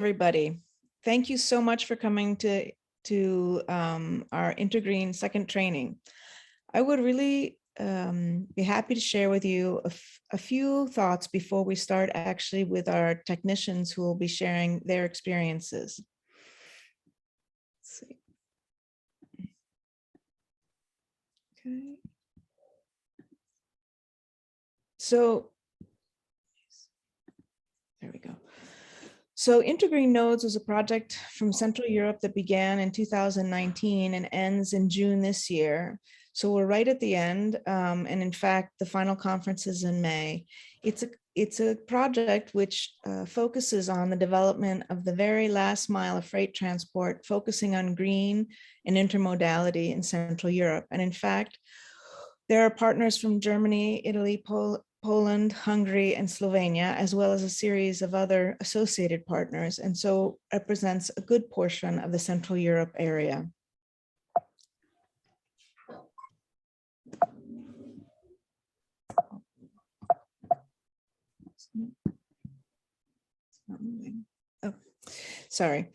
everybody. Thank you so much for coming to our intergreen second training. I would really be happy to share with you a few thoughts before we start actually with our technicians who will be sharing their experiences. Let's see. Okay. So there we go. So intergreen nodes is a project from Central Europe that began in 2019 and ends in June this year. So we're right at the end. And in fact, the final conference is in May. It's a project which focuses on the development of the very last mile of freight transport, focusing on green and intermodality in Central Europe. And in fact, there are partners from Germany, Italy, Poland, Hungary, and Slovenia, as well as a series of other associated partners, and so represents a good portion of the Central Europe area. Oh, sorry.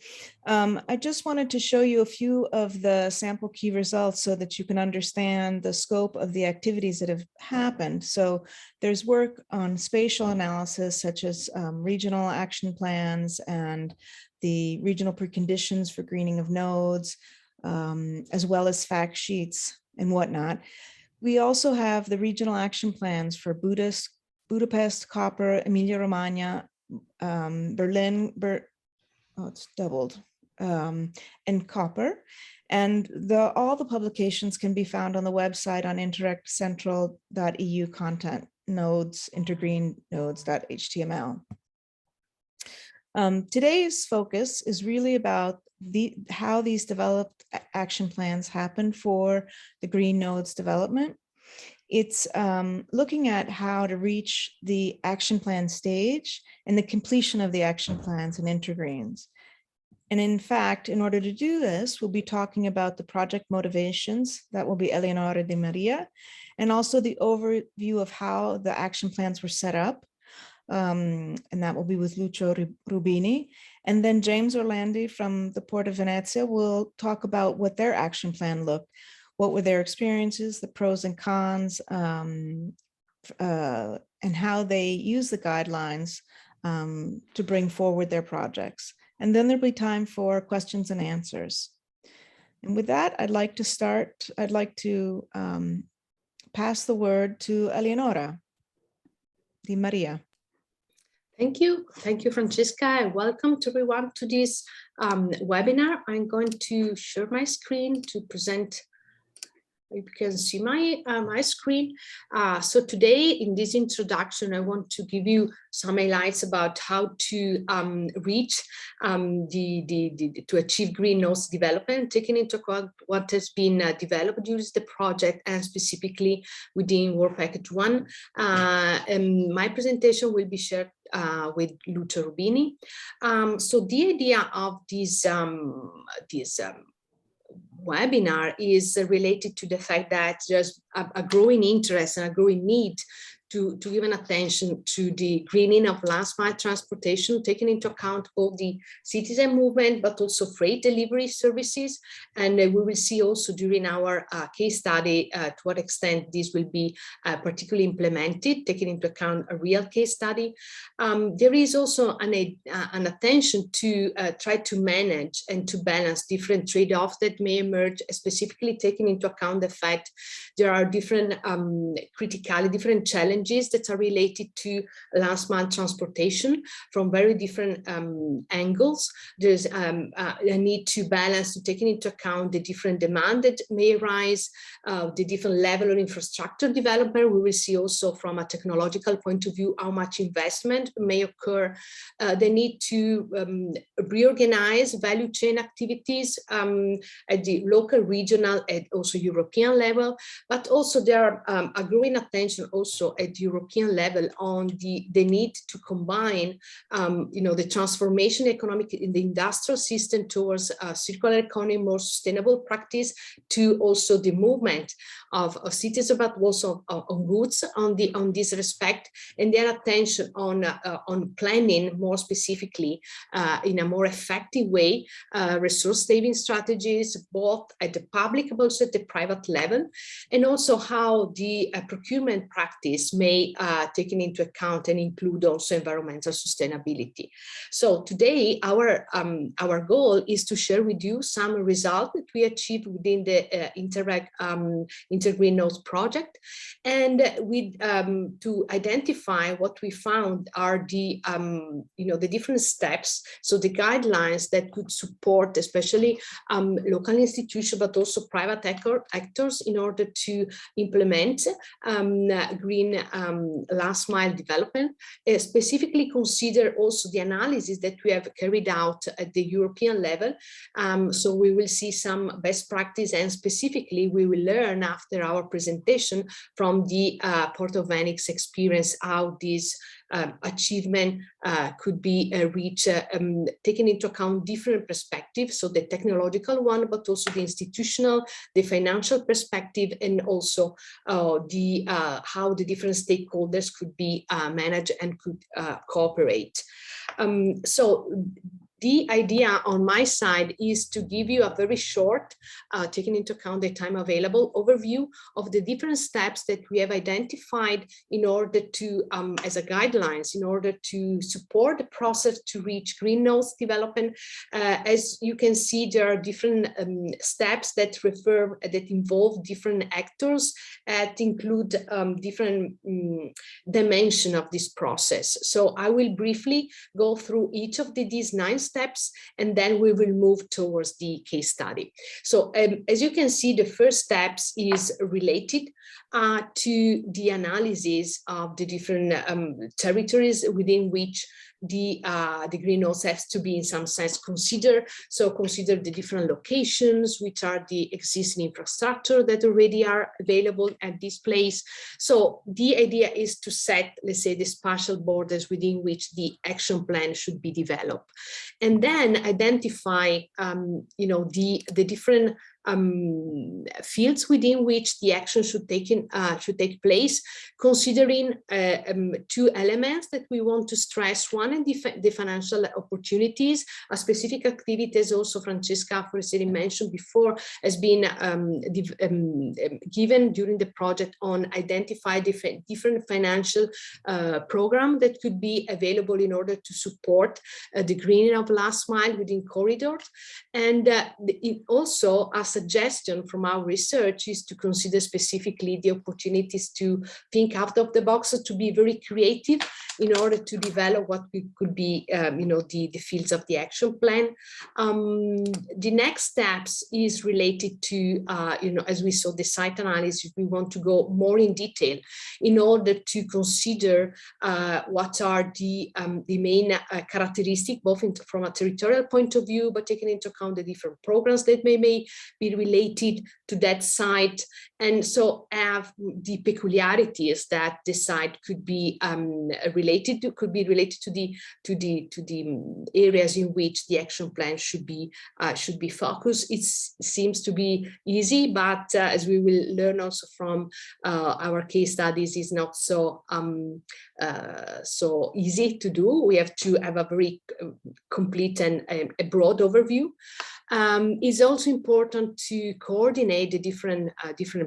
I just wanted to show you a few of the sample key results so that you can understand the scope of the activities that have happened. So there's work on spatial analysis, such as regional action plans and the regional preconditions for greening of nodes, as well as fact sheets and whatnot. We also have the regional action plans for Budapest, Koper, Emilia-Romagna, Berlin, oh, it's doubled, and Koper. And all the publications can be found on the website on interrectcentral.eu content nodes, intergreen nodes.html. Today's focus is really about how these developed action plans happen for the green nodes development. It's looking at how to reach the action plan stage and the completion of the action plans and intergreens. And in fact, in order to do this, we'll be talking about the project motivations. That will be Eleonora Di Maria, and also the overview of how the action plans were set up. And that will be with Lucio Rubini. And then James Orlandi from the Port of Venezia will talk about what their action plan looked. What were their experiences, the pros and cons, and how they use the guidelines to bring forward their projects. And then there'll be time for questions and answers. And with that, I'd like to pass the word to Eleonora Di Maria. Thank you, Francesca, and welcome to everyone to this webinar. I'm going to share my screen to present. You can see my screen. So today in this introduction, I want to give you some highlights about how to reach to achieve green nodes development, taking into account what has been developed during the project and specifically within Work Package 1. And my presentation will be shared with Lucio Rubini. So the idea of this webinar is related to the fact that there's a growing interest and a growing need to give an attention to the greening of last mile transportation, taking into account all the citizen movement, but also freight delivery services. And we will see also during our case study to what extent this will be particularly implemented, taking into account a real case study. There is also an attention to try to manage and to balance different trade-offs that may emerge, specifically taking into account the fact there are different different challenges that are related to last mile transportation from very different angles. There's a need to balance, to taking into account the different demand that may arise, the different level of infrastructure development. We will see also from a technological point of view how much investment may occur, the need to reorganize value chain activities at the local, regional, and also European level. But also there are a growing attention also at European level on the need to combine, the transformation economic in the industrial system towards a circular economy, more sustainable practice, to also the movement of citizens, but also on goods on this respect, and their attention on planning more specifically in a more effective way, resource saving strategies, both at the public but also at the private level, and also how the procurement practice may take into account and include also environmental sustainability. So today our goal is to share with you some results that we achieved within the intergreen nodes project, and to identify what we found are the the different steps, so the guidelines that could support especially local institutions but also private actors in order to implement green last mile development, specifically consider also the analysis that we have carried out at the European level. So we will see some best practice, and specifically we will learn after our presentation from the Port of Venice experience how this achievement could be reached, taking into account different perspectives, so the technological one, but also the institutional, the financial perspective, and also how the different stakeholders could be managed and could cooperate. So the idea on my side is to give you a very short, taking into account the time available, overview of the different steps that we have identified in order to, as a guidelines, in order to support the process to reach green nodes development. As you can see, there are different steps that involve different actors, that include different dimension of this process. So I will briefly go through each of these 9 steps, and then we will move towards the case study. So as you can see, the first steps is related to the analysis of the different territories within which the green nodes have to be in some sense considered. So consider the different locations, which are the existing infrastructure that already are available at this place. So the idea is to set, let's say, the spatial borders within which the action plan should be developed, and then identify, the different fields within which the action should take place, considering 2 elements that we want to stress. One, in the financial opportunities, a specific activity, as also Francesca Forestieri mentioned before, has been given during the project on identify different financial program that could be available in order to support the greening of last mile within corridors. And also a suggestion from our research is to consider specifically the opportunities to think out of the box, to be very creative in order to develop what could be, the fields of the action plan. The next steps is related to, as we saw the site analysis, we want to go more in detail in order to consider what are the main characteristics, both from a territorial point of view, but taking into account the different programs that may be related to that site, and so have the peculiarities that the site could be related to the areas in which the action plan should be focused. It seems to be easy, but as we will learn also from our case studies, is not so so easy to do. We have to have a very complete and a broad overview. It's also important to coordinate the different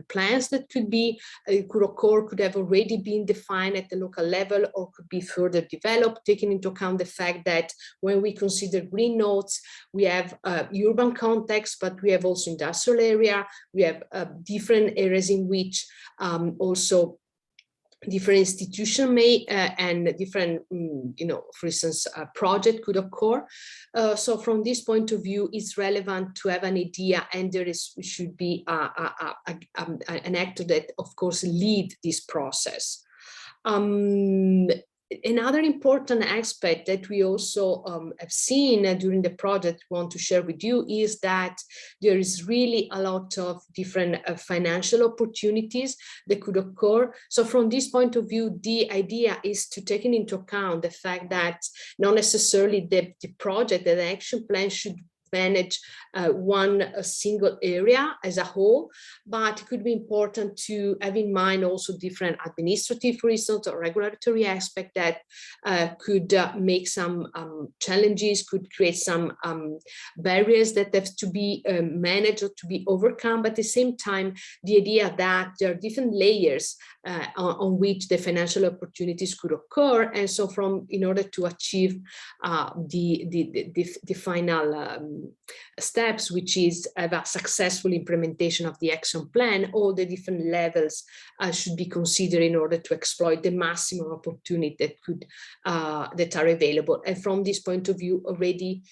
plans that could have already been defined at the local level or could be further developed, taking into account the fact that when we consider green nodes, we have urban context, but we have also industrial area, we have different areas in which also different institutions may and different, for instance, project could occur. So from this point of view, it's relevant to have an idea, and there should be an actor that, of course, lead this process. Another important aspect that we also have seen during the project, want to share with you, is that there is really a lot of different financial opportunities that could occur. So from this point of view, the idea is to take into account the fact that not necessarily the project, the action plan should manage one single area as a whole, but it could be important to have in mind also different administrative, for instance, or regulatory aspect that could make some challenges, could create some barriers that have to be managed or to be overcome. But at the same time, the idea that there are different layers on which the financial opportunities could occur, and so in order to achieve the final steps, which is have a successful implementation of the action plan, all the different levels should be considered in order to exploit the maximum opportunity that are available. And from this point of view, already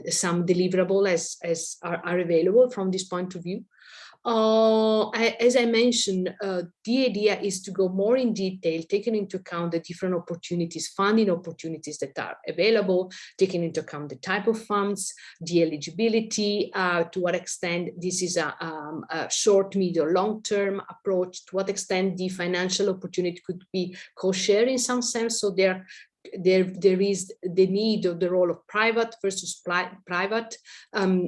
some deliverables are available from this point of view. As I mentioned, the idea is to go more in detail, taking into account the different opportunities, funding opportunities that are available, taking into account the type of funds, the eligibility, to what extent this is a short, medium, long-term approach, to what extent the financial opportunity could be co-shared in some sense. So there is the need of the role of private versus private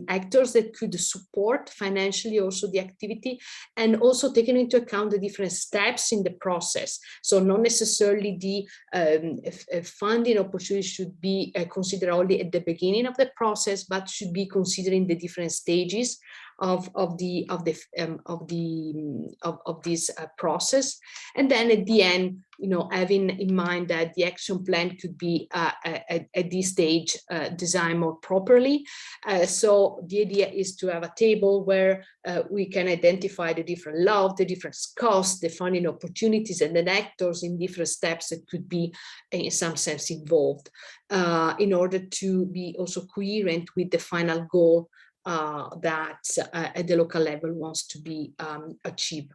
actors that could support financially also the activity, and also taking into account the different steps in the process. So not necessarily the funding opportunity should be considered only at the beginning of the process, but should be considering the different stages of this process. And then at the end, having in mind that the action plan could be at this stage designed more properly. So the idea is to have a table where we can identify the different laws, the different costs, the funding opportunities, and then actors in different steps that could be in some sense involved in order to be also coherent with the final goal that at the local level wants to be achieved.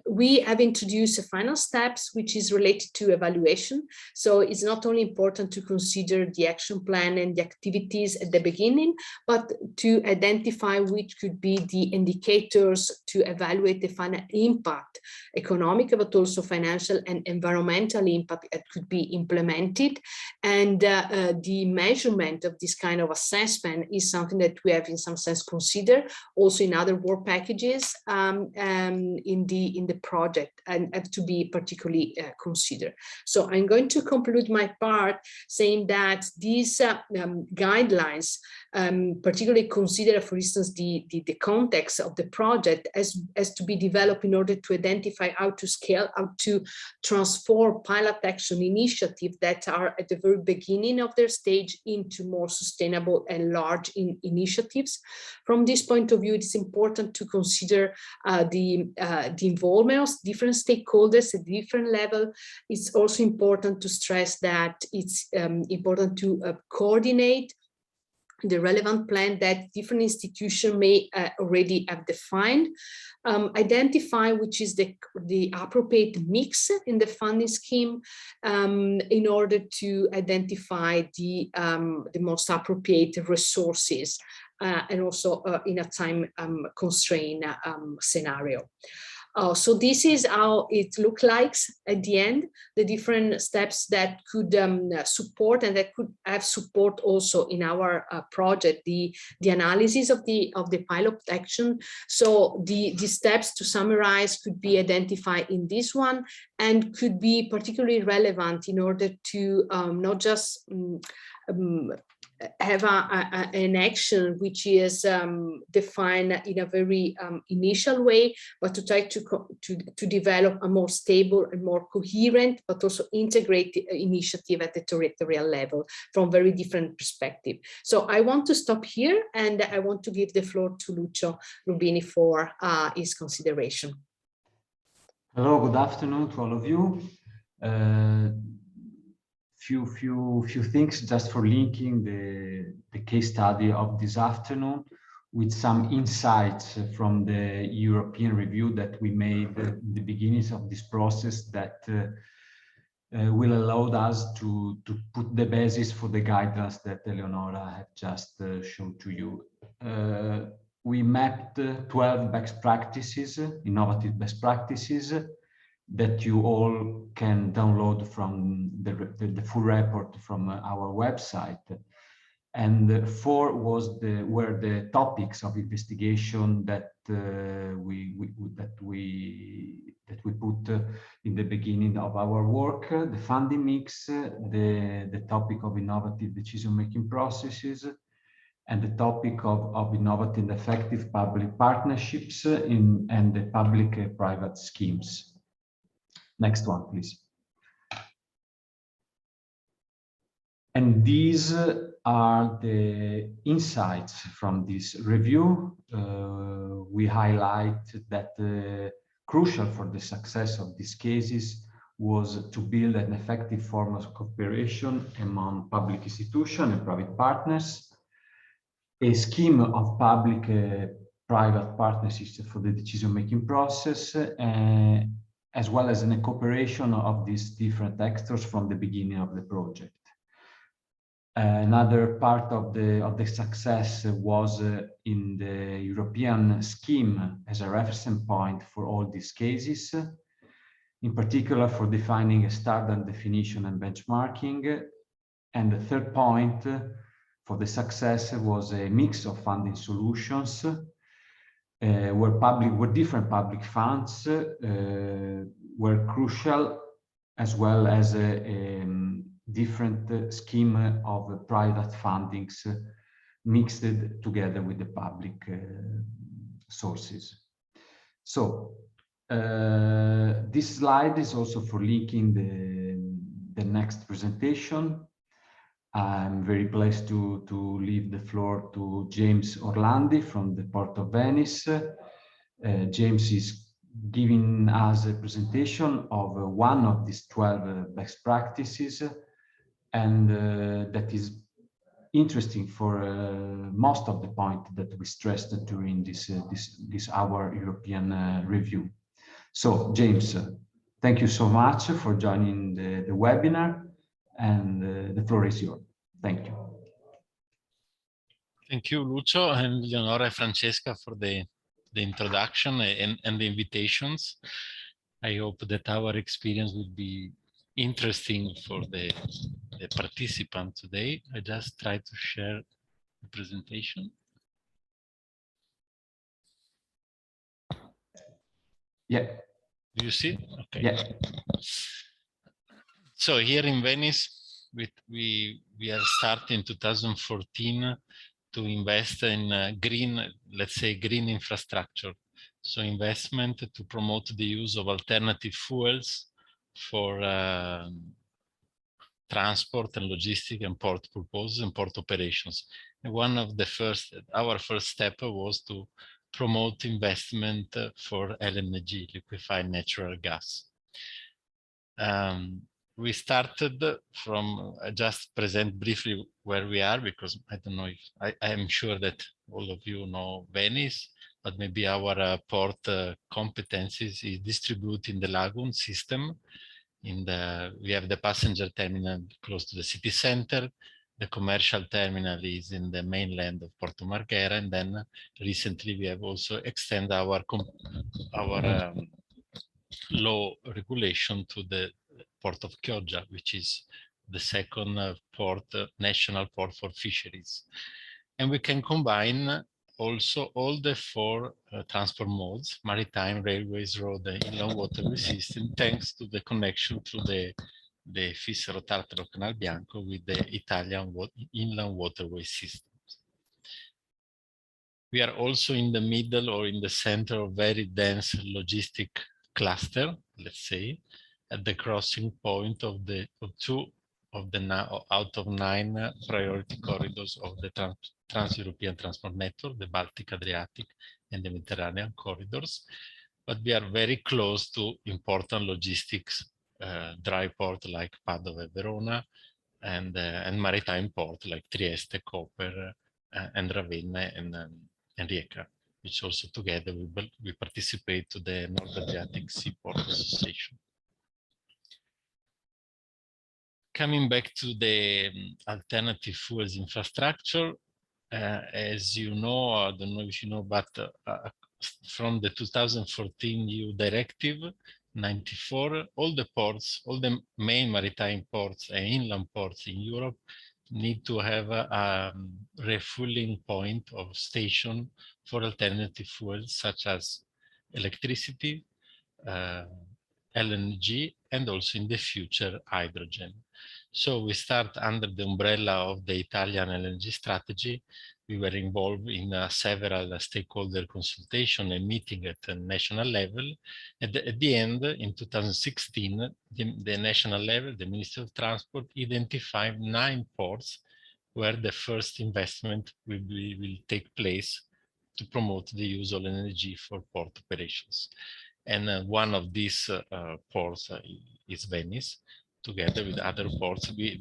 We have introduced a final steps, which is related to evaluation. So it's not only important to consider the action plan and the activities at the beginning, but to identify which could be the indicators to evaluate the final impact, economic, but also financial and environmental impact that could be implemented. And the measurement of this kind of assessment is something that we have in some sense considered also in other work packages in the project, and have to be particularly considered. So I'm going to conclude my part saying that these guidelines particularly consider, for instance, the context of the project as to be developed in order to identify how to scale, how to transform pilot action initiatives that are at the very beginning of their stage into more sustainable and large initiatives. From this point of view, it's important to consider the involvement of different stakeholders at different level. It's also important to stress that it's important to coordinate the relevant plan that different institutions may already have defined, identify which is the appropriate mix in the funding scheme in order to identify the most appropriate resources and also in a time constraint scenario. So this is how it looks like at the end, the different steps that could support and that could have support also in our project, the analysis of the pilot action. So the steps, to summarize, could be identified in this one and could be particularly relevant in order to not just have an action which is defined in a very initial way, but to try to develop a more stable and more coherent, but also integrated initiative at the territorial level from very different perspective. So I want to stop here, and I want to give the floor to Lucio Rubini for his consideration. Hello, good afternoon to all of you. Few things just for linking the case study of this afternoon with some insights from the European review that we made in the beginnings of this process that will allow us to put the basis for the guidelines that Eleonora had just shown to you. We mapped 12 best practices, innovative best practices, that you all can download from the full report from our website. And 4 were the topics of investigation that we put in the beginning of our work: the funding mix, the topic of innovative decision-making processes, and the topic of innovative and effective public partnerships and the public-private schemes. Next one, please. And these are the insights from this review. We highlight that crucial for the success of these cases was to build an effective form of cooperation among public institutions and private partners, a scheme of public-private partnerships for the decision-making process, as well as a cooperation of these different actors from the beginning of the project. Another part of the success was in the European scheme as a reference point for all these cases, in particular for defining a standard definition and benchmarking. And the third point for the success was a mix of funding solutions where different public funds were crucial, as well as a different scheme of private fundings mixed together with the public sources. So this slide is also for linking the next presentation. I'm very pleased to leave the floor to James Orlandi from the Port of Venice. James is giving us a presentation of one of these 12 best practices, and that is interesting for most of the points that we stressed during this our European review. So, James, thank you so much for joining the webinar, and the floor is yours. Thank you. Thank you, Lucio, and Leonora and Francesca for the introduction and the invitations. I hope that our experience will be interesting for the participant today. I just try to share the presentation. Yeah. Do you see? Okay. Yeah. So here in Venice, we are starting 2014 to invest in green, let's say green infrastructure. So investment to promote the use of alternative fuels for transport and logistic and port purposes and port operations. And one of our first step was to promote investment for LNG, liquefied natural gas. We started from, just present briefly where we are, because I don't know if, I am sure that all of you know Venice, but maybe our port competencies is distributed in the lagoon system. We have the passenger terminal close to the city center. The commercial terminal is in the mainland of Porto Marghera, and then recently we have also extended our law regulation to the port of Chioggia, which is the second national port for fisheries. And we can combine also all the 4 transport modes: maritime, railways, road, and inland waterway system, thanks to the connection through the Fissero-Tartaro Canal Bianco with the Italian inland waterway systems. We are also in the middle or in the center of very dense logistic cluster, let's say, at the crossing point of 2 out of 9 priority corridors of the Trans-European Transport Network, the Baltic, Adriatic, and the Mediterranean corridors. But we are very close to important logistics dry port like Padova, Verona, and maritime port like Trieste, Koper, and Ravenna, and Rijeka, which also together we participate to the North Adriatic Seaport Association. Coming back to the alternative fuels infrastructure, as you know, I don't know if you know, but from the 2014 EU Directive 94, all the ports, all the main maritime ports and inland ports in Europe need to have a refueling point or station for alternative fuels such as electricity, LNG, and also in the future hydrogen. So we start under the umbrella of the Italian LNG strategy. We were involved in several stakeholder consultation and meeting at the national level. At the end, in 2016, the national level, the Ministry of Transport identified 9 ports where the first investment will take place to promote the use of energy for port operations. And one of these ports is Venice, together with other ports. The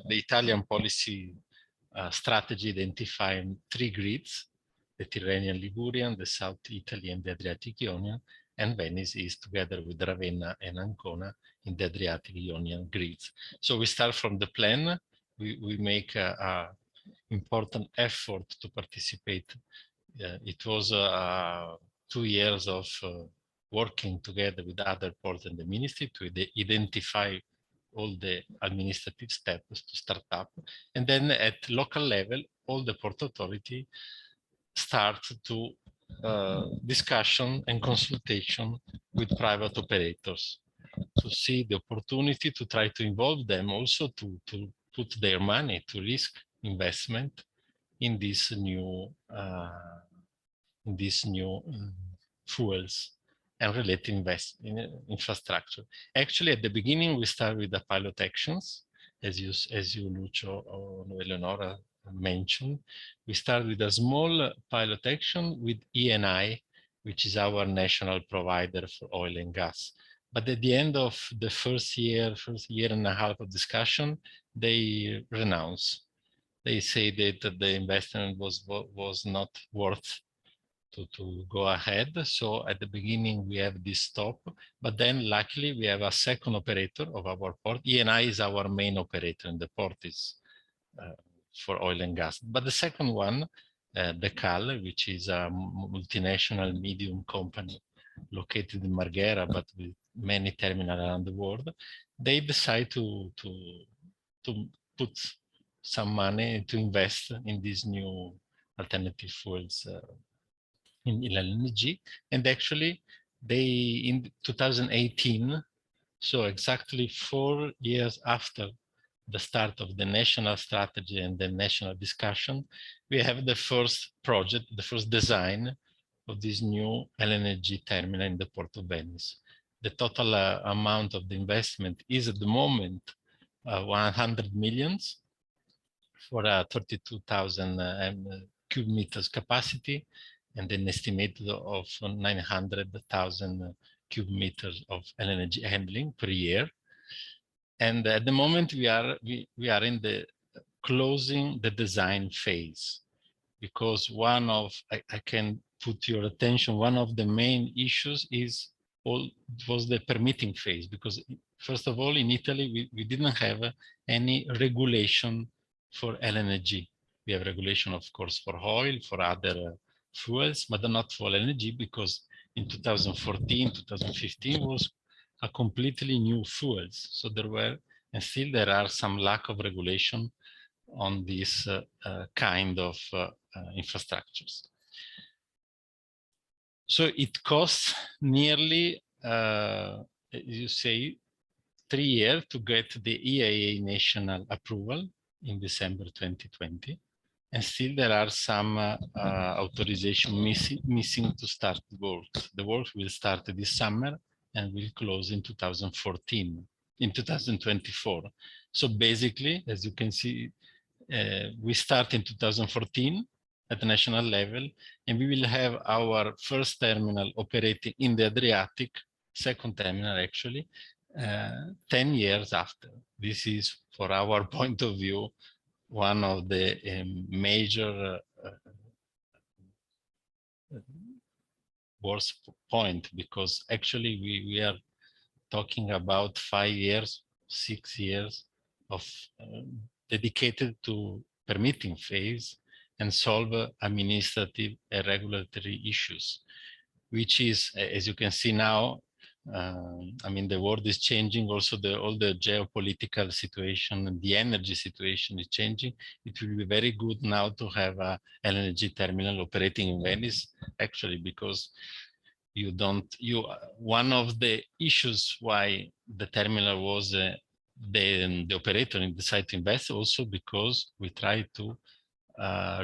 Italian policy strategy identifying 3 grids: the Tyrrhenian Ligurian, the South Italy, and the Adriatic Ionian, and Venice is together with Ravenna and Ancona in the Adriatic Ionian grids. So we start from the plan. We make an important effort to participate. It was 2 years of working together with other ports and the ministry to identify all the administrative steps to start up. And then at local level, all the port authority start to discussion and consultation with private operators to see the opportunity to try to involve them also to put their money to risk investment in these new fuels and related infrastructure. Actually, at the beginning, we start with the pilot actions, as you Lucio or Eleonora mentioned. We start with a small pilot action with ENI, which is our national provider for oil and gas. But at the end of the first year and a half of discussion, they renounce. They say that the investment was not worth to go ahead. So at the beginning, we have this stop, but then luckily we have a second operator of our port. ENI is our main operator in the port is for oil and gas. But the second one, the CAL, which is a multinational medium company located in Marghera, but with many terminals around the world, they decide to put some money to invest in these new alternative fuels in LNG. And actually, they in 2018, so exactly 4 years after the start of the national strategy and the national discussion, we have the first project, the first design of this new LNG terminal in the Port of Venice. The total amount of the investment is at the moment 100 millions for 32,000 cubic meters capacity and an estimate of 900,000 cubic meters of LNG handling per year. And at the moment we are in the closing the design phase, because one of, I can put your attention, one of the main issues was the permitting phase, because first of all, in Italy, we didn't have any regulation for LNG. We have regulation, of course, for oil, for other fuels, but not for LNG, because in 2014, 2015 was a completely new fuels. So there were, and still there are some lack of regulation on this kind of infrastructures. So it costs nearly, you say, 3 years to get the EIA national approval in December 2020. And still there are some authorization missing to start the work. The work will start this summer and will close in 2024. So basically, as you can see, we start in 2014 at the national level, and we will have our first terminal operating in the Adriatic, second terminal actually, 10 years after. This is, for our point of view, one of the major worst point, because actually we are talking about 5 years, 6 years of dedicated to permitting phase and solve administrative and regulatory issues, which is, as you can see now, I mean, the world is changing. Also, all the geopolitical situation and the energy situation is changing. It will be very good now to have a LNG terminal operating in Venice, actually, because one of the issues why the terminal was the operator decided to invest, also because we try to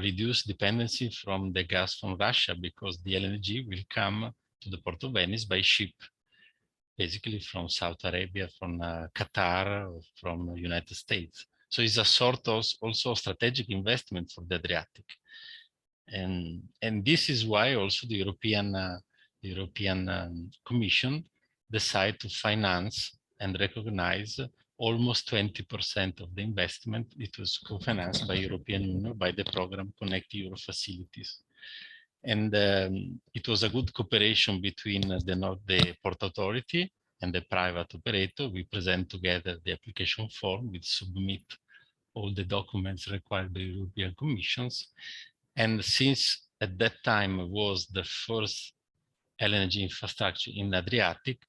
reduce dependency from the gas from Russia, because the LNG will come to the port of Venice by ship, basically from Saudi Arabia, from Qatar, or from United States. So it's a sort of also strategic investment for the Adriatic. And this is why also the European Commission decided to finance and recognize almost 20% of the investment. It was co-financed by European Union by the program Connect Euro facilities. And it was a good cooperation between the Port Authority and the private operator. We present together the application form, we submit all the documents required by European Commissions. And since at that time was the first LNG infrastructure in Adriatic,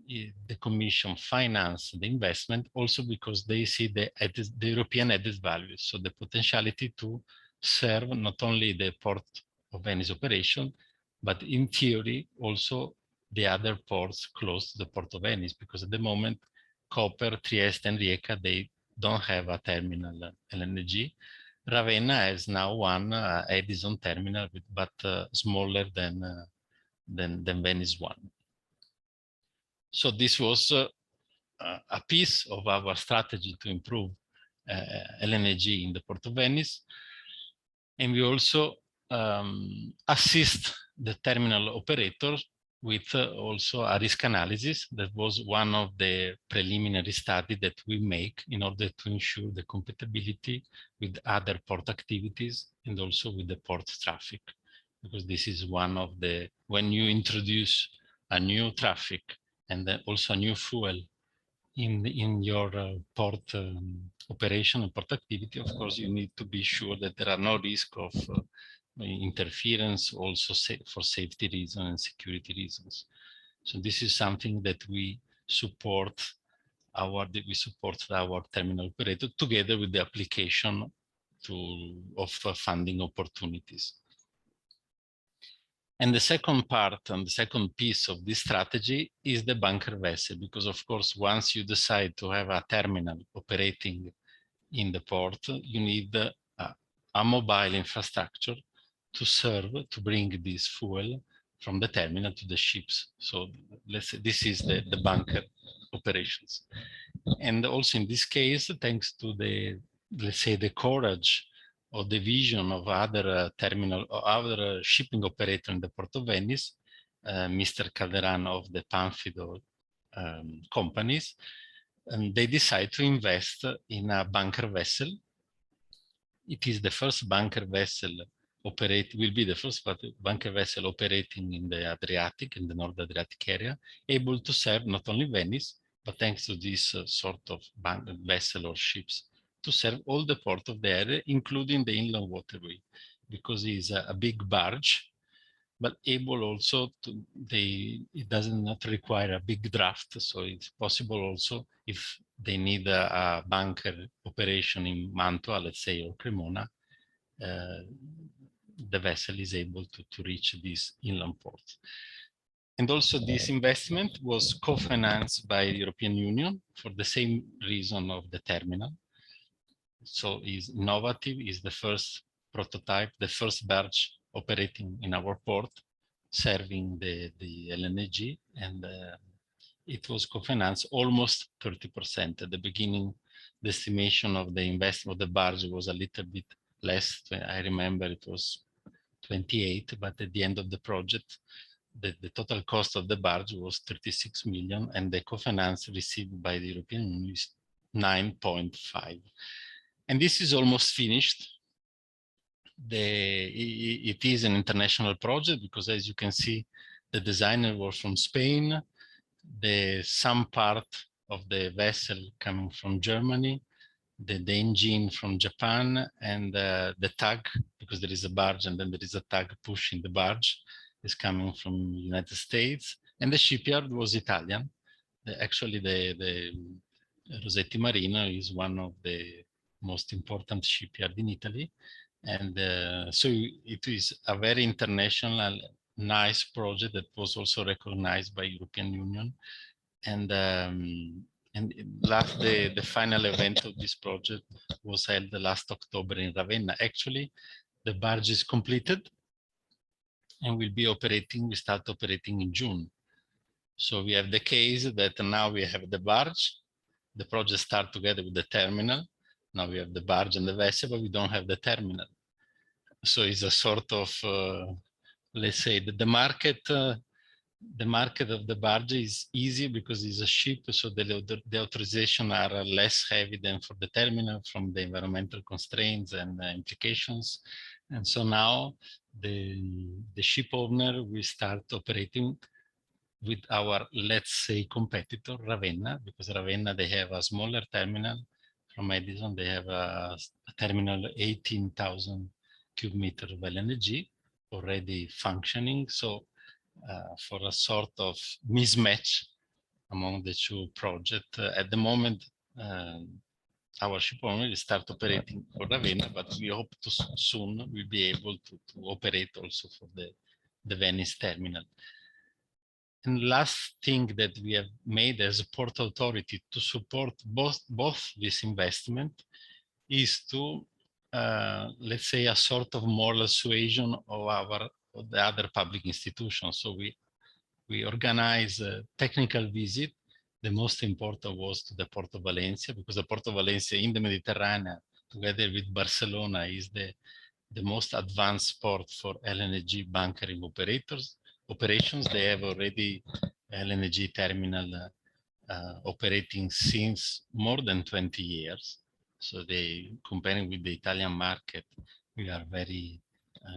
the Commission financed the investment also because they see the European added value. So the potentiality to serve not only the Port of Venice operation, but in theory also the other ports close to the Port of Venice, because at the moment, Koper, Trieste, and Rijeka, they don't have a terminal LNG. Ravenna has now one Edison terminal, but smaller than Venice one. So this was a piece of our strategy to improve LNG in the Port of Venice. And we also assist the terminal operators with also a risk analysis. That was one of the preliminary studies that we make in order to ensure the compatibility with other port activities and also with the port traffic. Because this is one of the, when you introduce a new traffic and then also a new fuel in your port operation and port activity, of course, you need to be sure that there are no risk of interference, also for safety reasons and security reasons. So this is something that we support our terminal operator together with the application of funding opportunities. And the second part and the second piece of this strategy is the bunker vessel, because of course, once you decide to have a terminal operating in the port, you need a mobile infrastructure to serve, to bring this fuel from the terminal to the ships. So let's say this is the bunker operations. And also in this case, thanks to the, let's say, the courage or the vision of other terminal or other shipping operator in the Port of Venice, Mr. Calderan of the Panfido companies, and they decide to invest in a bunker vessel. It is the first bunker vessel will be the first bunker vessel operating in the Adriatic, in the North Adriatic area, able to serve not only Venice, but thanks to this sort of vessel or ships, to serve all the port of the area, including the inland waterway, because it's a big barge, but able also to, it does not require a big draft. So it's possible also if they need a bunker operation in Mantua, let's say, or Cremona, the vessel is able to reach these inland ports. And also this investment was co-financed by the European Union for the same reason of the terminal. So is innovative, is the first prototype, the first barge operating in our port, serving the LNG, and it was co-financed almost 30%. At the beginning, the estimation of the investment of the barge was a little bit less. I remember it was 28, but at the end of the project, the total cost of the barge was 36 million, and the co-finance received by the European Union is 9.5. And this is almost finished. It is an international project because, as you can see, the designer was from Spain. Some part of the vessel coming from Germany, the engine from Japan, and the tug, because there is a barge and then there is a tug pushing the barge, is coming from United States. And the shipyard was Italian. Actually, the Rossetti Marino is one of the most important shipyard in Italy. And so it is a very international, nice project that was also recognized by European Union. And the final event of this project was held last October in Ravenna. Actually, the barge is completed and will be operating, we start operating in June. So we have the case that now we have the barge, the project start together with the terminal. Now we have the barge and the vessel, but we don't have the terminal. So it's a sort of, let's say that the market of the barge is easy because it's a ship, so the authorization are less heavy than for the terminal from the environmental constraints and implications. And so now the ship owner will start operating with our, let's say, competitor, Ravenna, because Ravenna, they have a smaller terminal. From Edison, they have a terminal 18,000 cubic meters of LNG already functioning. So for a sort of mismatch among the two projects, at the moment, our ship owner will start operating for Ravenna, but we hope to soon we'll be able to operate also for the Venice terminal. And last thing that we have made as a port authority to support both this investment is to, let's say, a sort of moral suasion of the other public institutions. So we organize a technical visit. The most important was to the Port of Valencia, because the Port of Valencia in the Mediterranean, together with Barcelona, is the most advanced port for LNG bunkering operations. They have already LNG terminal operating since more than 20 years. So they, comparing with the Italian market, we are very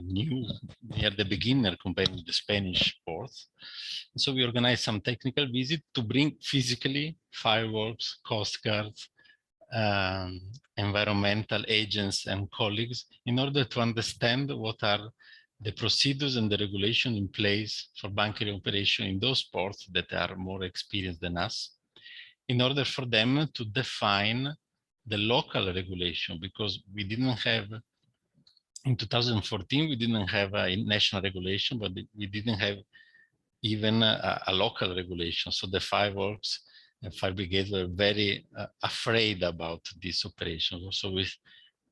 new. We are the beginner compared with the Spanish ports. So we organized some technical visit to bring physically fireworks, coast guards, environmental agents and colleagues in order to understand what are the procedures and the regulation in place for bunkering operation in those ports that are more experienced than us, in order for them to define the local regulation, because we didn't have, in 2014, we didn't have a national regulation, but we didn't have even a local regulation. So the fireworks and fire brigades were very afraid about this operation. So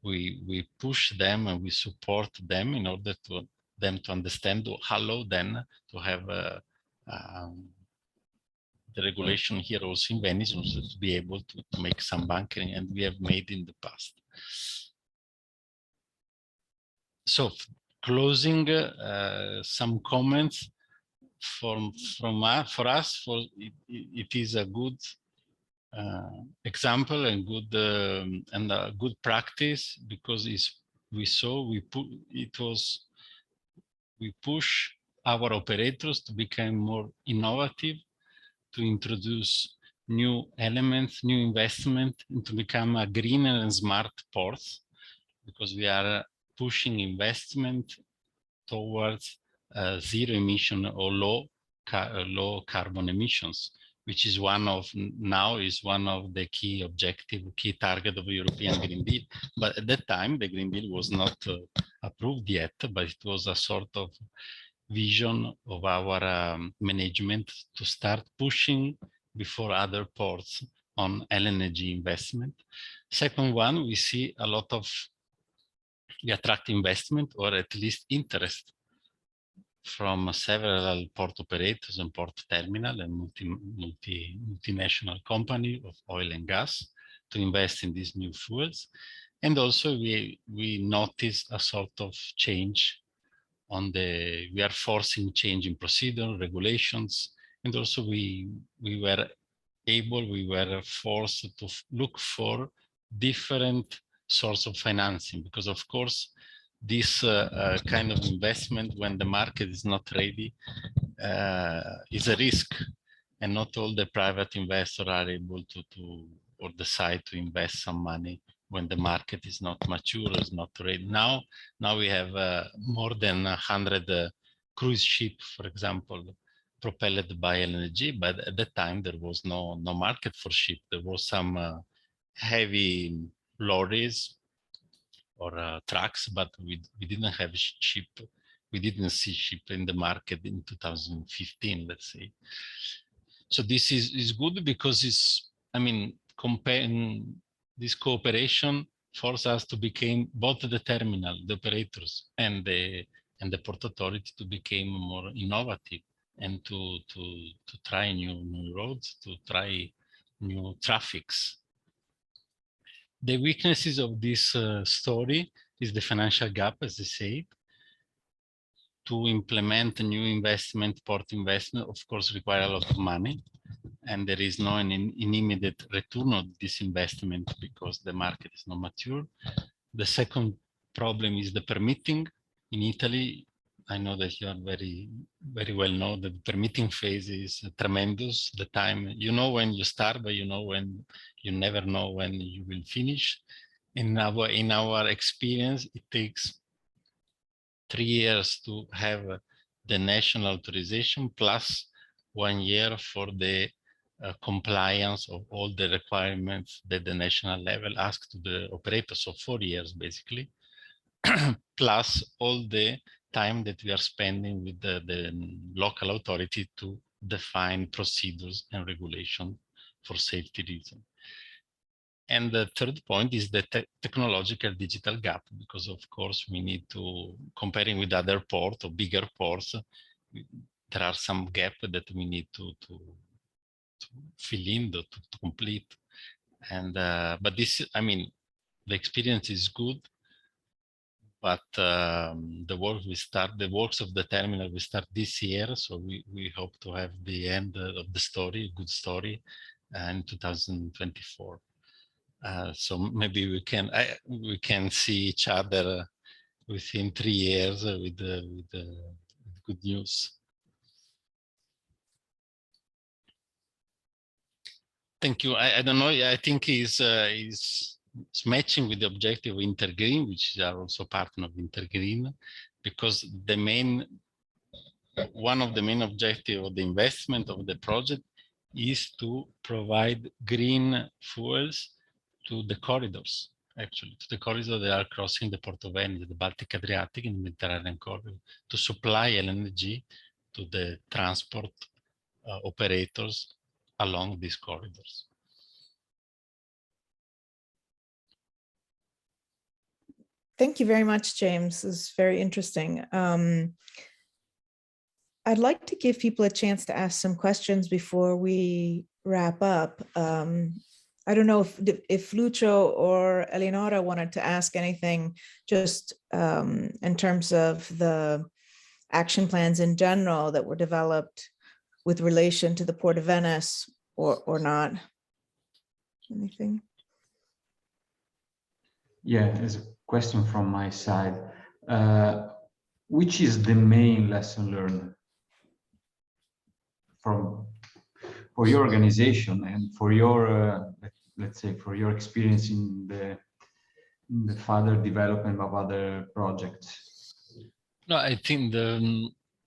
we push them and we support them in order to them to understand, to allow them to have the regulation here also in Venice, also to be able to make some bunkering, and we have made in the past. So closing, some comments for us. It is a good example and a good practice, because we push our operators to become more innovative, to introduce new elements, new investment, and to become a greener and smart port, because we are pushing investment towards zero emission or low carbon emissions, which is one of the key target of the European Green Deal. But at that time, the Green Deal was not approved yet, but it was a sort of vision of our management to start pushing before other ports on LNG investment. Second one, we attract investment, or at least interest, from several port operators and port terminal and multinational company of oil and gas to invest in these new fuels. And also we notice a sort of change we are forcing change in procedure, regulations, and also we were forced to look for different source of financing, because of course this kind of investment, when the market is not ready, is a risk, and not all the private investors are able to or decide to invest some money when the market is not mature, is not ready. Now we have more than 100 cruise ships, for example, propelled by LNG, but at that time there was no market for ship. There was some heavy lorries or trucks, but we didn't have ship. We didn't see ship in the market in 2015, let's say. So this is good because it's, I mean, comparing this cooperation forces us to become both the terminal, the operators, and the port authority to become more innovative and to try new roads, to try new traffics. The weaknesses of this story is the financial gap, as I said. To implement a new investment, port investment, of course, require a lot of money. And there is no an immediate return of this investment because the market is not mature. The second problem is the permitting. In Italy, I know that you are very well know that the permitting phase is tremendous. The time, you know when you start, but you know when you never know when you will finish. In our experience, it takes 3 years to have the national authorization plus 1 year for the compliance of all the requirements that the national level asks to the operator. So 4 years basically, plus all the time that we are spending with the local authority to define procedures and regulation for safety reasons. And the third point is the technological digital gap, because of course we need to, comparing with other ports or bigger ports, there are some gaps that we need to fill in, to complete. And but this, I mean, the experience is good, but the works of the terminal will start this year. So we hope to have the end of the story, good story, in 2024. So maybe we can see each other within 3 years with good news. Thank you. I don't know. I think is matching with the objective of intergreen, which are also partner of intergreen, because one of the main objectives of the investment of the project is to provide green fuels to the corridors, actually, to the corridors that are crossing the Port of Venice, the Baltic Adriatic and the Mediterranean corridor, to supply LNG to the transport operators along these corridors. Thank you very much, James. This is very interesting. I'd like to give people a chance to ask some questions before we wrap up. I don't know if Lucio or Eleonora wanted to ask anything just in terms of the action plans in general that were developed with relation to the Port of Venice or not. Anything? Yeah, there's a question from my side. Which is the main lesson learned for your organization and for your, let's say, for your experience in the further development of other projects? No, I think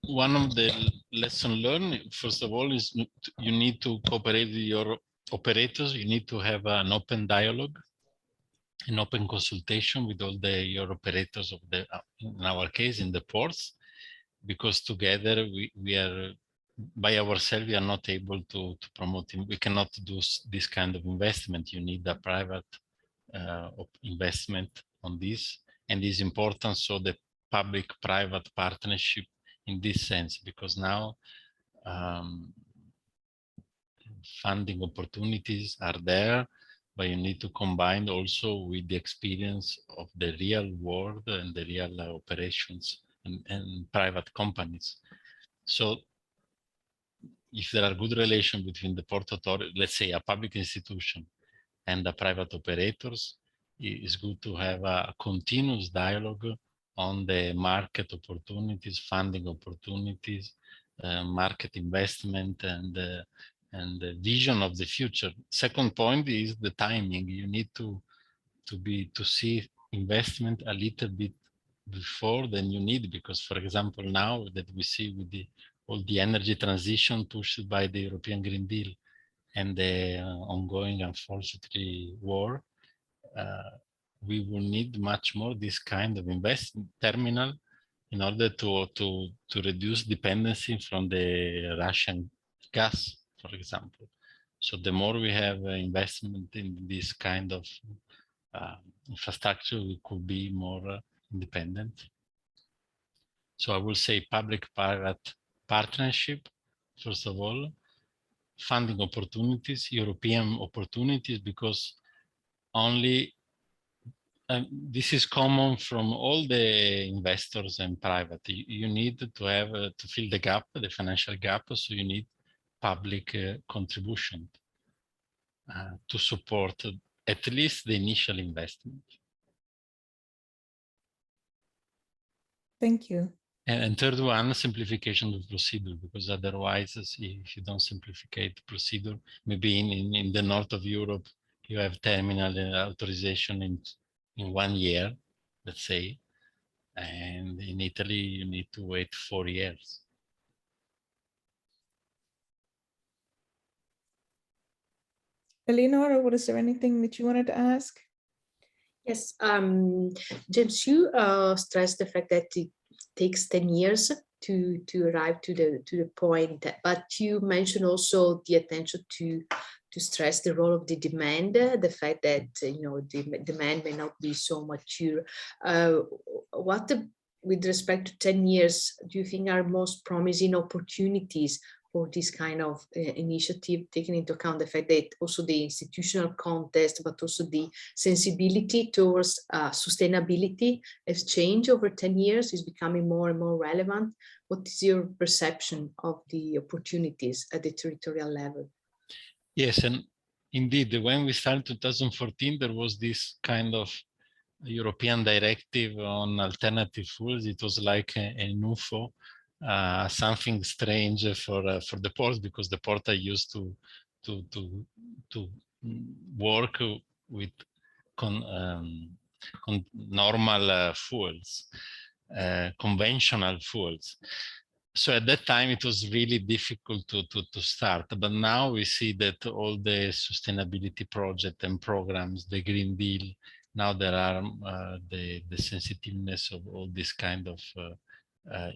one of the lessons learned, first of all, is you need to cooperate with your operators. You need to have an open dialogue, an open consultation with all your operators of in our case, in the ports, because together we are, by ourselves, we are not able to promote. We cannot do this kind of investment. You need a private investment on this, and it's important. So the public-private partnership in this sense, because now funding opportunities are there, but you need to combine also with the experience of the real world and the real operations and private companies. So if there are good relations between the port authority, let's say a public institution, and the private operators, it's good to have a continuous dialogue on the market opportunities, funding opportunities, market investment, and and the vision of the future. Second point is the timing. You need to see investment a little bit before than you need, because, for example, now that we see with all the energy transition pushed by the European Green Deal and the ongoing, unfortunately, war, we will need much more this kind of investment terminal in order to reduce dependency from the Russian gas, for example. So the more we have investment in this kind of infrastructure, we could be more independent. So I will say public-private partnership, first of all, funding opportunities, European opportunities, because only this is common from all the investors and private. You need to have to fill the gap, the financial gap, so you need public contribution to support at least the initial investment. Thank you. And third one, simplification of procedure, because otherwise, if you don't simplify the procedure, maybe in the north of Europe, you have terminal authorization in 1 year, let's say, and in Italy, you need to wait 4 years. Eleonora, was there anything that you wanted to ask? Yes, James, you stressed the fact that it takes 10 years to arrive to the point, but you mentioned also the attention to stress the role of the demand, the fact that the demand may not be so mature. With respect to 10 years, do you think are most promising opportunities for this kind of initiative, taking into account the fact that also the institutional context, but also the sensibility towards sustainability has changed over 10 years, is becoming more and more relevant? What is your perception of the opportunities at the territorial level? Yes, and indeed, when we started 2014, there was this kind of European directive on alternative fuels. It was like an UFO. Something strange for the ports, because the port are used to work with normal fuels, conventional fuels. So at that time it was really difficult to start, but now we see that all the sustainability project and programs, the Green Deal, now there are the sensitiveness of all this kind of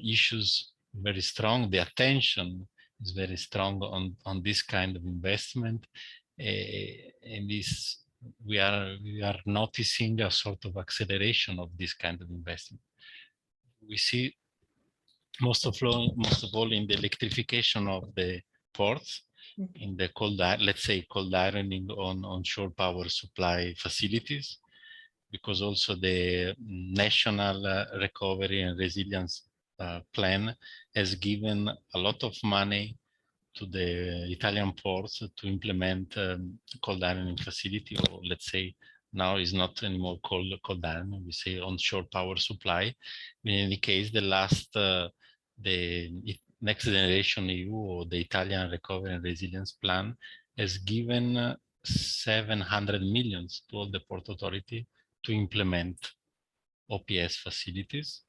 issues very strong. The attention is very strong on this kind of investment, and this we are noticing a sort of acceleration of this kind of investment. We see most of all in the electrification of the ports, in the let's say cold ironing on onshore power supply facilities, because also the national recovery and resilience plan has given a lot of money to the Italian ports to implement cold ironing facility, or let's say now is not anymore cold ironing, we say onshore power supply. In any case, the last, the Next Generation EU, or the Italian Recovery and Resilience Plan, has given 700 million to all the Port Authority to implement OPS facilities.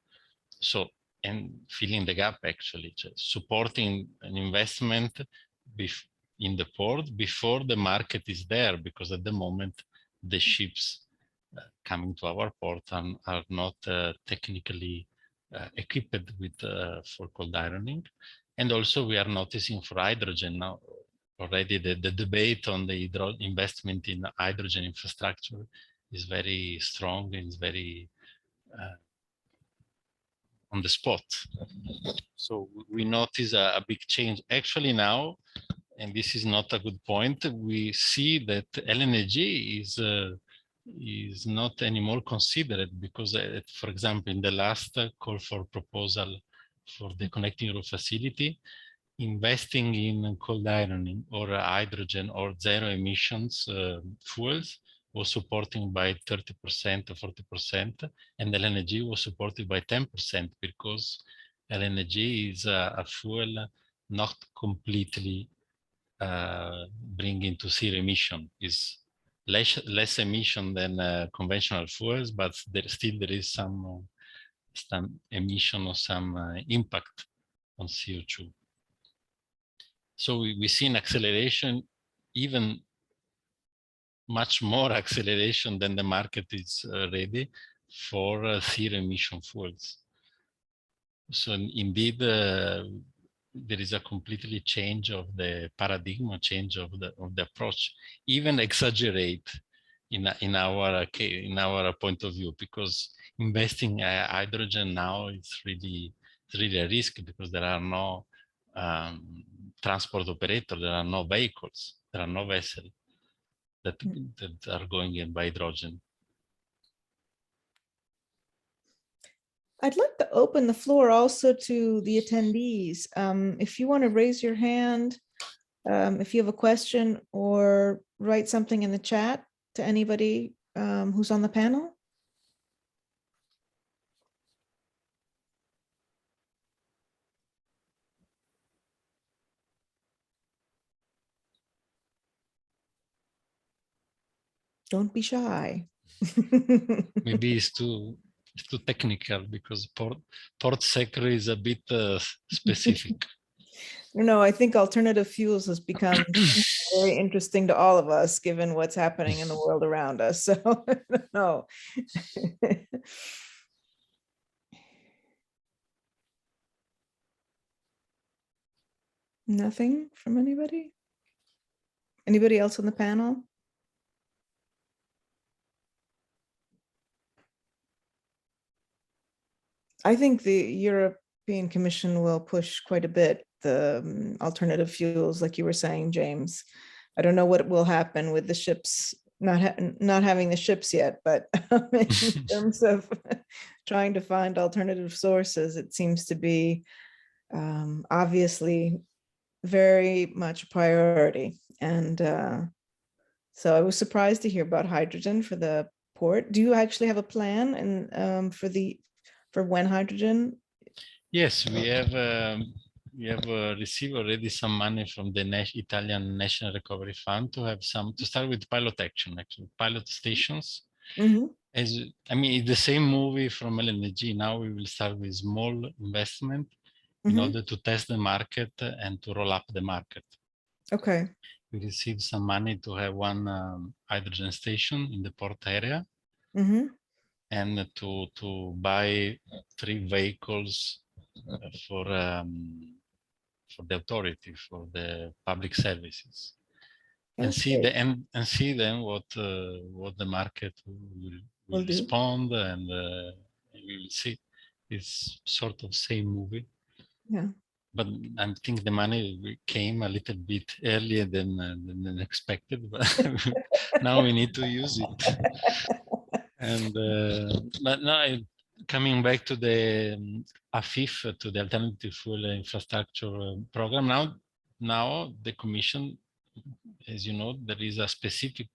So, and filling the gap, actually, supporting an investment in the port before the market is there, because at the moment the ships coming to our port are not technically equipped with for cold ironing. And also we are noticing for hydrogen now already the debate on the investment in hydrogen infrastructure is very strong and is very on the spot. So we notice a big change actually now, and this is not a good point. We see that LNG is not anymore considered, because for example, in the last call for proposal for the Connecting Europe facility, investing in cold ironing or hydrogen or zero emissions fuels was supported by 30% or 40%, and LNG was supported by 10%, because LNG is a fuel not completely bringing to zero emission. Is less emission than conventional fuels, but there is some emission or some impact on CO2. So we see an acceleration, even much more acceleration than the market is ready for zero emission fuels. So indeed, there is a completely change of the paradigm, a change of the approach, even exaggerate in our point of view, because investing hydrogen now is really a risk, because there are no transport operators, there are no vehicles, there are no vessels that are going in by hydrogen. I'd like to open the floor also to the attendees. If you want to raise your hand, if you have a question, or write something in the chat to anybody who's on the panel. Don't be shy. Maybe it's too technical, because port sector is a bit specific. No, I think alternative fuels has become very interesting to all of us, given what's happening in the world around us. So no. Nothing from anybody? Anybody else on the panel? I think the European Commission will push quite a bit the alternative fuels, like you were saying, James. I don't know what will happen with the ships, not having the ships yet, but in terms of trying to find alternative sources, it seems to be obviously very much a priority. And so I was surprised to hear about hydrogen for the port. Do you actually have a plan and for when hydrogen? Yes, we have received already some money from the Italian National Recovery Fund to start with pilot action, actually pilot stations. Mm-hmm. I mean, it's the same movie from LNG. Now we will start with small investment in order to test the market and to roll up the market. Okay. We received some money to have one hydrogen station in the port area. Mm-hmm. And to buy 3 vehicles for the authority, for the public services, and see then what the market will respond, and we will see. It's sort of same movie. Yeah. But I think the money came a little bit earlier than expected, but now we need to use it. And but now, coming back to the AFIF, to the Alternative Fuel Infrastructure Program, now the Commission, as you know, there is a specific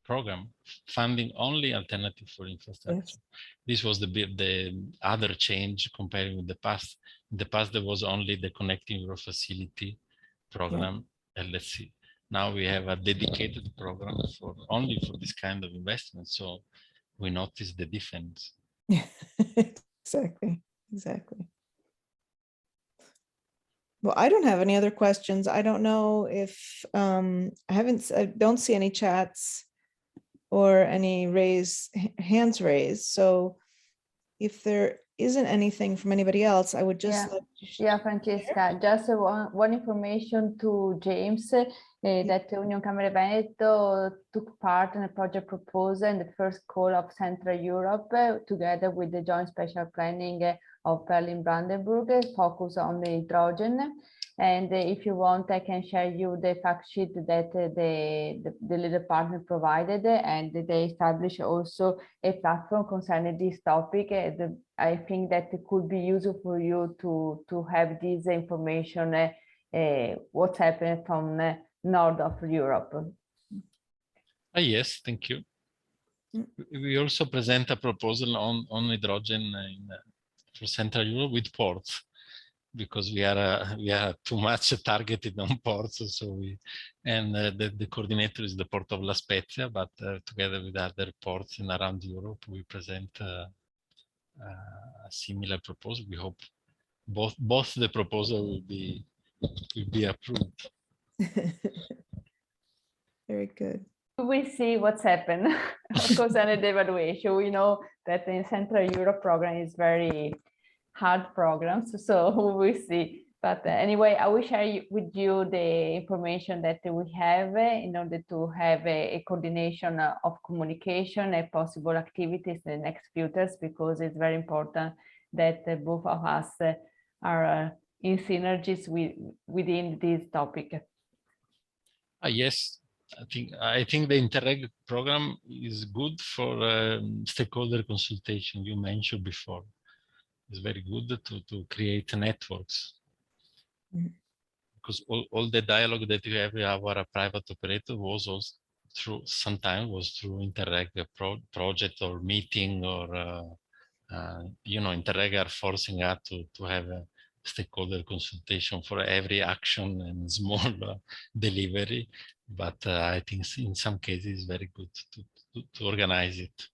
program funding only alternative fuel infrastructure. Yes. This was the other change comparing with the past. In the past, there was only the Connecting Europe Facility program, LSC. Now we have a dedicated program only for this kind of investment. So we notice the difference. Exactly. Well, I don't have any other questions. I don't know if I don't see any chats or any hands raised. So if there isn't anything from anybody else, I would just Francesca, just one information to James, that Union Camere Veneto took part in a project proposal in the first call of Central Europe, together with the Joint Special Planning of Berlin-Brandenburg, focus on the hydrogen. And if you want, I can share you the fact sheet that the leader partner provided, and they established also a platform concerning this topic. I think that it could be useful for you to have this information, what's happening from north of Europe. Yes, thank you. We also present a proposal on hydrogen for Central Europe with ports. because we are too much targeted on ports. So the coordinator is the port of La Spezia, but together with other ports in around Europe, we present a similar proposal. We hope both the proposal will be approved. Very good. We see what's happened. Of course, under the evaluation, we know that the Central Europe program is very hard programs, so we will see. But anyway, I will share with you the information that we have in order to have a coordination of communication and possible activities in the next futures, because it's very important that both of us are in synergies within this topic. Yes, I think the Interreg program is good for stakeholder consultation. You mentioned before, it's very good to create networks. Because all the dialogue that we have with our private operator was also through Interreg project or meeting, or Interreg are forcing us to have a stakeholder consultation for every action and small delivery. But I think in some cases it's very good to organize it.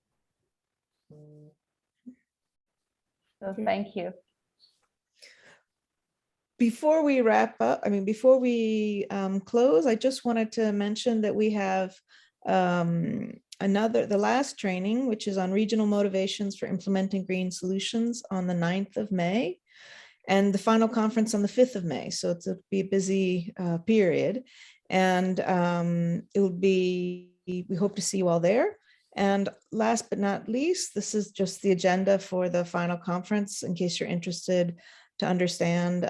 So thank you. Before we wrap up, before we close, I just wanted to mention that we have the last training, which is on regional motivations for implementing green solutions, on the 9th of May, and the final conference on the 5th of May. So it'll be a busy period, and we hope to see you all there. And last but not least, this is just the agenda for the final conference, in case you're interested to understand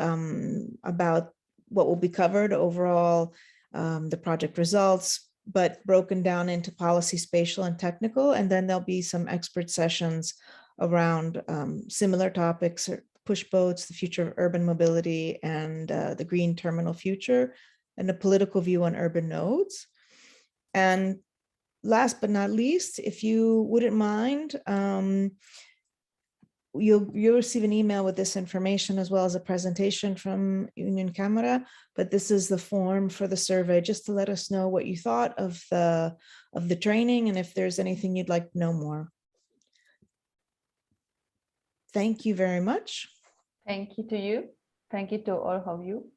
about what will be covered overall, the project results, but broken down into policy, spatial, and technical. And then there'll be some expert sessions around similar topics: push boats, the future of urban mobility, and the green terminal future, and a political view on urban nodes. And last but not least, if you wouldn't mind, you'll receive an email with this information, as well as a presentation from Union Camera. But this is the form for the survey, just to let us know what you thought of the training, and if there's anything you'd like to know more. Thank you very much. Thank you to you. Thank you to all of you.